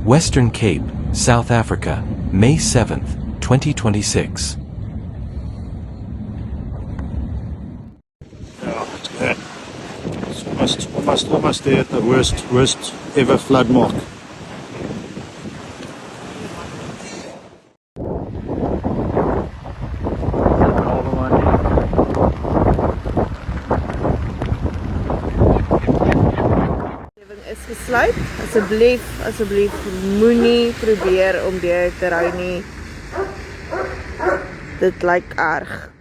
Western Cape, South Africa, May 7th, 2026. Yeah, it's good. It's almost there at the worst ever flood mark. Is gesluit. Asseblief moenie probeer om deur te ry nie. Dit lyk erg.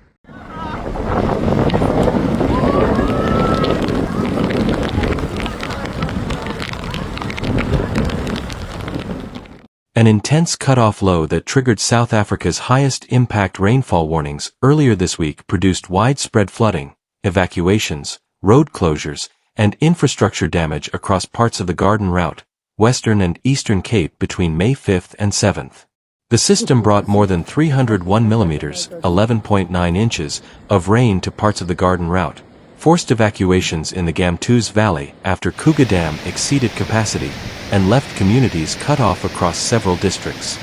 An intense cut-off low that triggered South Africa's highest impact rainfall warnings earlier this week produced widespread flooding, evacuations, road closures, and infrastructure damage across parts of the Garden Route, Western and Eastern Cape between May 5th and 7th. The system brought more than 301 millimeters, 11.9 inches, of rain to parts of the Garden Route, forced evacuations in the Gamkapoort Valley after Kruger Dam exceeded capacity, and left communities cut off across several districts.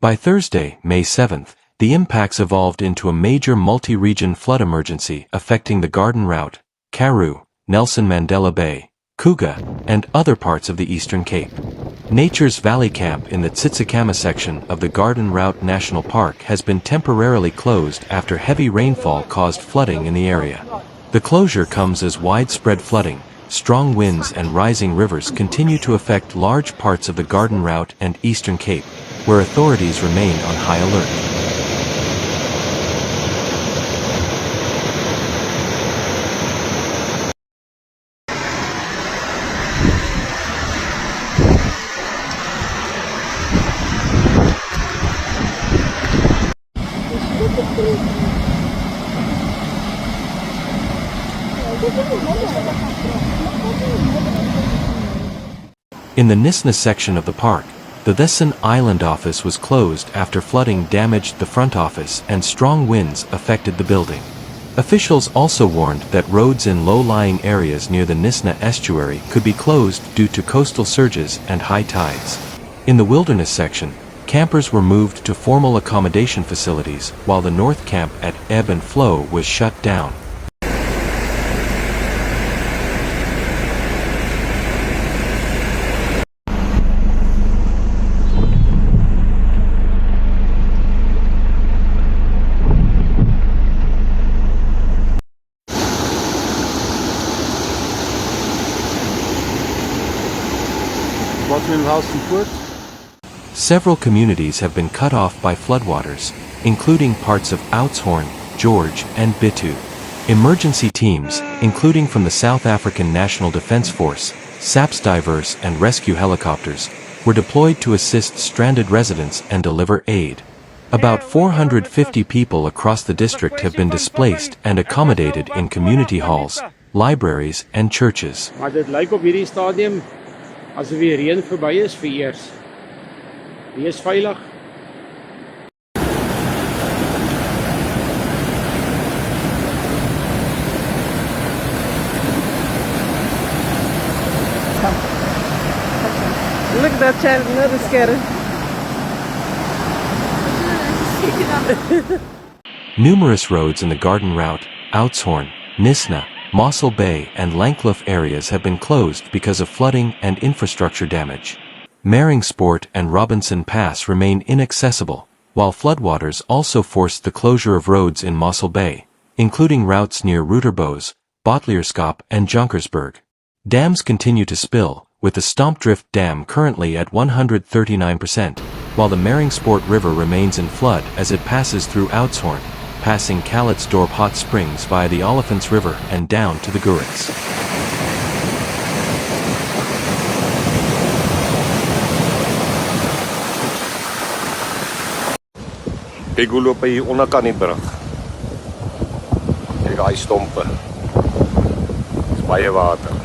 By Thursday, May 7th, the impacts evolved into a major multi-region flood emergency affecting the Garden Route, Karoo, Nelson Mandela Bay, Kruger, and other parts of the Eastern Cape. Nature's Valley Camp in the Tsitsikamma section of the Garden Route National Park has been temporarily closed after heavy rainfall caused flooding in the area. The closure comes as widespread flooding, strong winds and rising rivers continue to affect large parts of the Garden Route and Eastern Cape, where authorities remain on high alert. In the Knysna section of the park, the Thesson Island office was closed after flooding damaged the front office and strong winds affected the building. Officials also warned that roads in low-lying areas near the Knysna estuary could be closed due to coastal surges and high tides. In the wilderness section, campers were moved to formal accommodation facilities while the North Camp at Ebb and Flow was shut down. Several communities have been cut off by floodwaters, including parts of Oudtshoorn, George, and Bitu. Emergency teams, including from the South African National Defence Force, SAPS divers and rescue helicopters, were deployed to assist stranded residents and deliver aid. About 450 people across the district have been displaced and accommodated in community halls, libraries, and churches. Maar dit lyk op hierdie stadium asof die reën verby is vir eers. Wees veilig. Look at that child, not scared. Numerous roads in the Garden Route, Oudtshoorn, Knysna, Mossel Bay and Langkloof areas have been closed because of flooding and infrastructure damage. Sport and Robinson Pass remain inaccessible, while floodwaters also forced the closure of roads in Mossel Bay, including routes near Raubenheimer, Bottlerskamp and Jonkersburg. Dams continue to spill, with the Stompdrift Dam currently at 139%, while the Sport River remains in flood as it passes through Oudtshoorn, passing Calitzdorp Hot Springs via the Olifants River and down to the Gurits. Kyk hoe loop hy hier onderkant die brug. Kyk daai stompe. Dis baie water.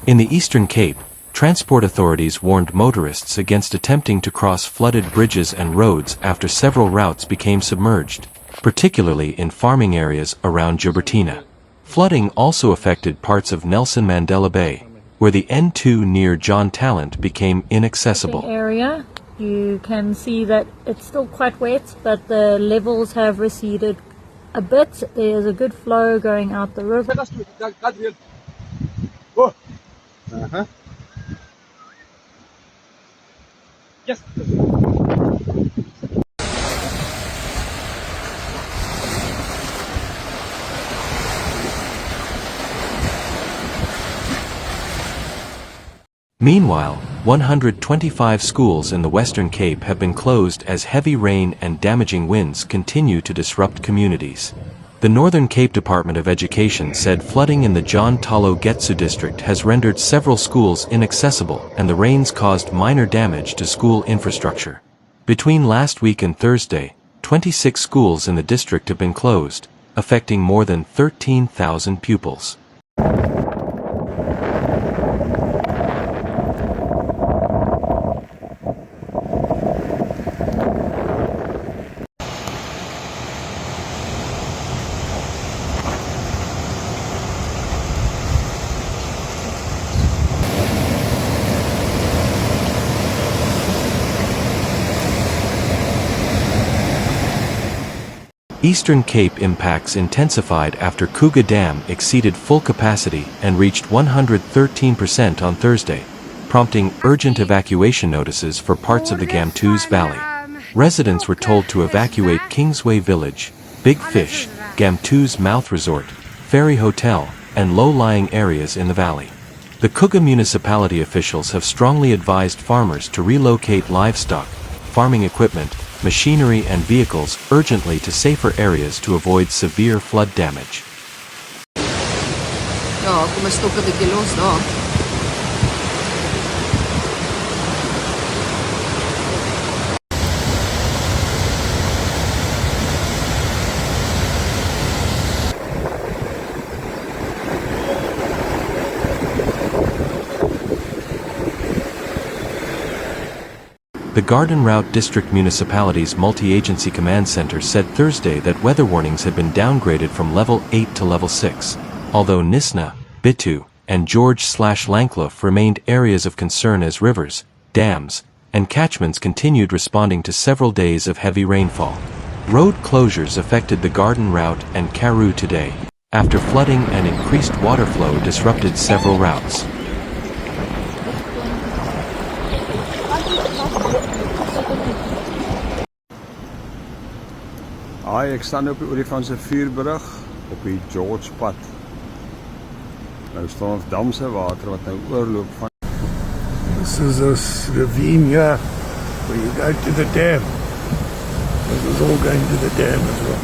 In the Eastern Cape, transport authorities warned motorists against attempting to cross flooded bridges and roads after several routes became submerged, particularly in farming areas around Joubertina. Flooding also affected parts of Nelson Mandela Bay, where the N2 near John Talent became inaccessible. Area, you can see that it's still quite wet, but the levels have receded a bit. There's a good flow going out the river. Yes. Meanwhile, 125 schools in the Western Cape have been closed as heavy rain and damaging winds continue to disrupt communities. The Northern Cape Department of Education said flooding in the John Talo Getsu district has rendered several schools inaccessible and the rains caused minor damage to school infrastructure. Between last week and Thursday, 26 schools in the district have been closed, affecting more than 13,000 pupils. Eastern Cape impacts intensified after Kruger Dam exceeded full capacity and reached 113% on Thursday, prompting urgent evacuation notices for parts of the Gamtoos Valley. Residents were told to evacuate Kingsway Village, Big Fish, Gamtoos Mouth Resort, Ferry Hotel, and low-lying areas in the valley. The Kruger municipality officials have strongly advised farmers to relocate livestock, farming equipment, machinery and vehicles urgently to safer areas to avoid severe flood damage. Ja, kom ons stop 'n bietjie los daar. The Garden Route District Municipality's Multi-Agency Command Center said Thursday that weather warnings had been downgraded from Level 8 to Level 6, although Knysna, Bitu, and George/Langkloof remained areas of concern as rivers, dams, and catchments continued responding to several days of heavy rainfall. Road closures affected the Garden Route and Karoo today, after flooding and increased water flow disrupted several routes. Hi, ek staan op die Olifants River op die George pad. Nou staan ons dam se water wat nou oorloop van. This is a ravine here where you go to the dam. This is all going to the dam as well.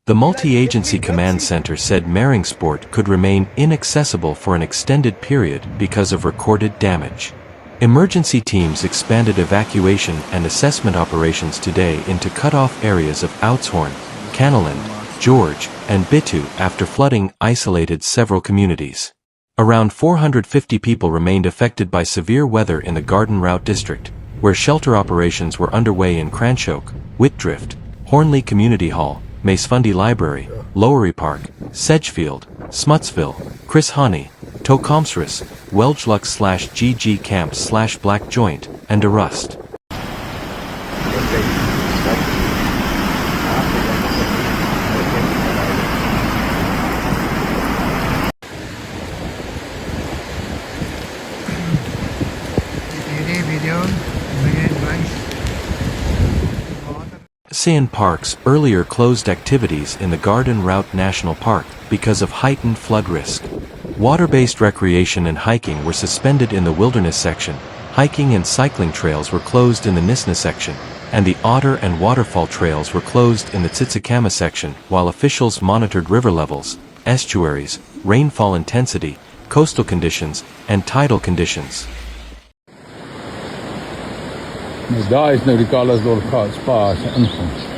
The Multi-Agency Command Center said Meringsport could remain inaccessible for an extended period because of recorded damage. Emergency teams expanded evacuation and assessment operations today into cut-off areas of Oudtshoorn, Kannaland, George, and Bitu after flooding isolated several communities. Around 450 people remained affected by severe weather in the Garden Route district, where shelter operations were underway in Cranshoek, Whitdrift, Hornley Community Hall, Macefundi Library, Lowery Park, Sedgefield, Smutsville, Chris Honey, Tocomsris, Welgluk/GG Camp/Black Joint, and Arust. Sayan Parks earlier closed activities in the Garden Route National Park because of heightened flood risk. Water-based recreation and hiking were suspended in the wilderness section, hiking and cycling trails were closed in the Knysna section, and the otter and waterfall trails were closed in the Tsitsikama section while officials monitored river levels, estuaries, rainfall intensity, coastal conditions, and tidal conditions. Nou daar is nou die Kallasdorp Spa se ingang.